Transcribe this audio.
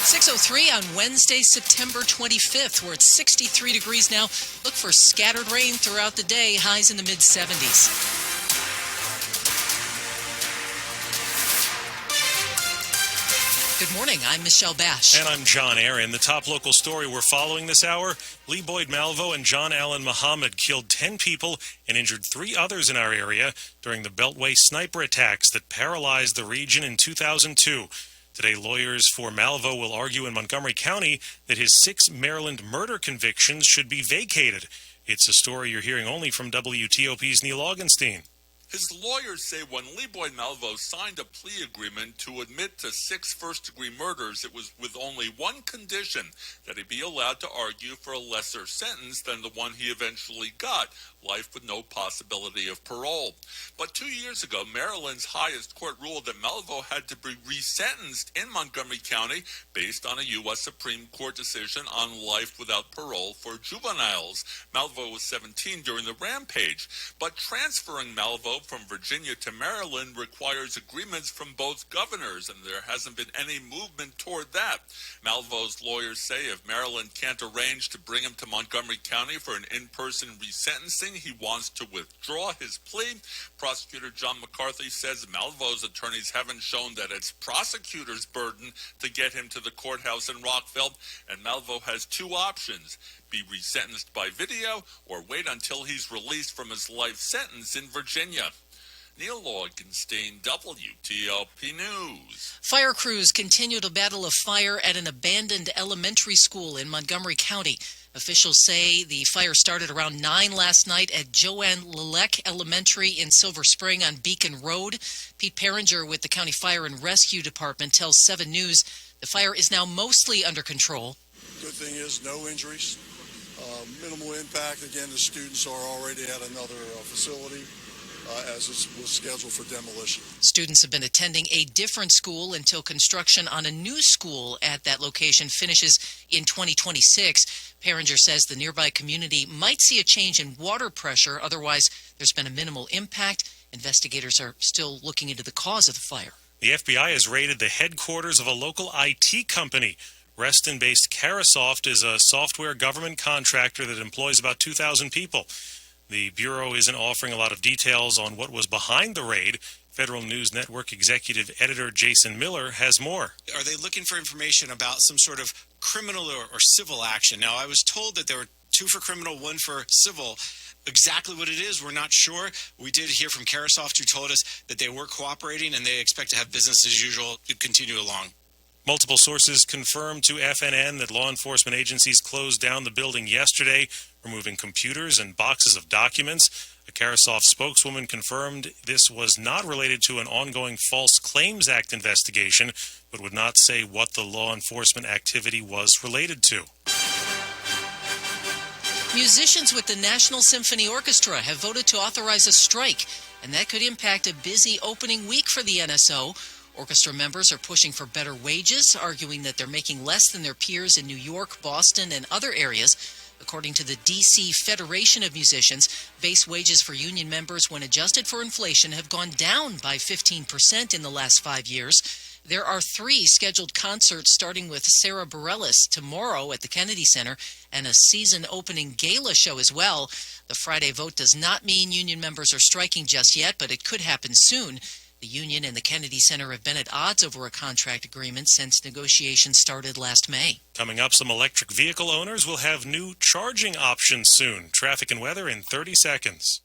6:03 on Wednesday, September 25th. We're at 63 degrees now. Look for scattered rain throughout the day, highs in the mid-70s. Good morning, I'm Michelle Basch. And I'm John Aaron. The top local story we're following this hour, Lee Boyd Malvo and John Allen Muhammad killed 10 people and injured 3 others in our area during the Beltway sniper attacks that paralyzed the region in 2002. Today, lawyers for Malvo will argue in Montgomery County that his 6 Maryland murder convictions should be vacated. It's a story you're hearing only from WTOP's Neil Augenstein. His lawyers say when Lee Boyd Malvo signed a plea agreement to admit to 6 first-degree murders, it was with only one condition, that he be allowed to argue for a lesser sentence than the one he eventually got, life with no possibility of parole. But 2 years ago, Maryland's highest court ruled that Malvo had to be resentenced in Montgomery County based on a U.S. Supreme Court decision on life without parole for juveniles. Malvo was 17 during the rampage, but transferring Malvo from Virginia to Maryland requires agreements from both governors, and there hasn't been any movement toward that. Malvo's lawyers say if Maryland can't arrange to bring him to Montgomery County for an in-person resentencing, he wants to withdraw his plea. Prosecutor John McCarthy says Malvo's attorneys haven't shown that it's prosecutors' burden to get him to the courthouse in Rockville, and Malvo has 2 options: be resentenced by video or wait until he's released from his life sentence in Virginia. Neil Augenstein, WTOP News. Fire crews continue to battle a fire at an abandoned elementary school in Montgomery County. Officials say the fire started around 9 last night at Joanne Lelek Elementary in Silver Spring on Beacon Road. Pete Peringer with the County Fire and Rescue Department tells 7 News the fire is now mostly under control. Good thing is no injuries, minimal impact. Again, the students are already at another facility as was scheduled for demolition. Students have been attending a different school until construction on a new school at that location finishes in 2026. Peringer says the nearby community might see a change in water pressure. Otherwise, there's been a minimal impact. Investigators are still looking into the cause of the fire. The FBI has raided the headquarters of a local IT company. Reston-based Carahsoft is a software government contractor that employs about 2,000 people. The Bureau isn't offering a lot of details on what was behind the raid. Federal News Network executive editor Jason Miller has more. Are they looking for information about some sort of criminal or civil action? Now, I was told that there were 2 for criminal, 1 for civil. Exactly what it is, we're not sure. We did hear from Carahsoft, who told us that they were cooperating and they expect to have business as usual to continue along. Multiple sources confirmed to FNN that law enforcement agencies closed down the building yesterday, removing computers and boxes of documents. A Carahsoft spokeswoman confirmed this was not related to an ongoing False Claims Act investigation, but would not say what the law enforcement activity was related to. Musicians with the National Symphony Orchestra have voted to authorize a strike, and that could impact a busy opening week for the NSO. Orchestra members are pushing for better wages, arguing that they're making less than their peers in New York, Boston, and other areas. According to the D.C. Federation of Musicians, base wages for union members, when adjusted for inflation, have gone down by 15% in the last 5 years. There are 3 scheduled concerts, starting with Sarah Bareilles tomorrow at the Kennedy Center, and a season-opening gala show as well. The Friday vote does not mean union members are striking just yet, but it could happen soon. The union and the Kennedy Center have been at odds over a contract agreement since negotiations started last May. Coming up, some electric vehicle owners will have new charging options soon. Traffic and weather in 30 seconds.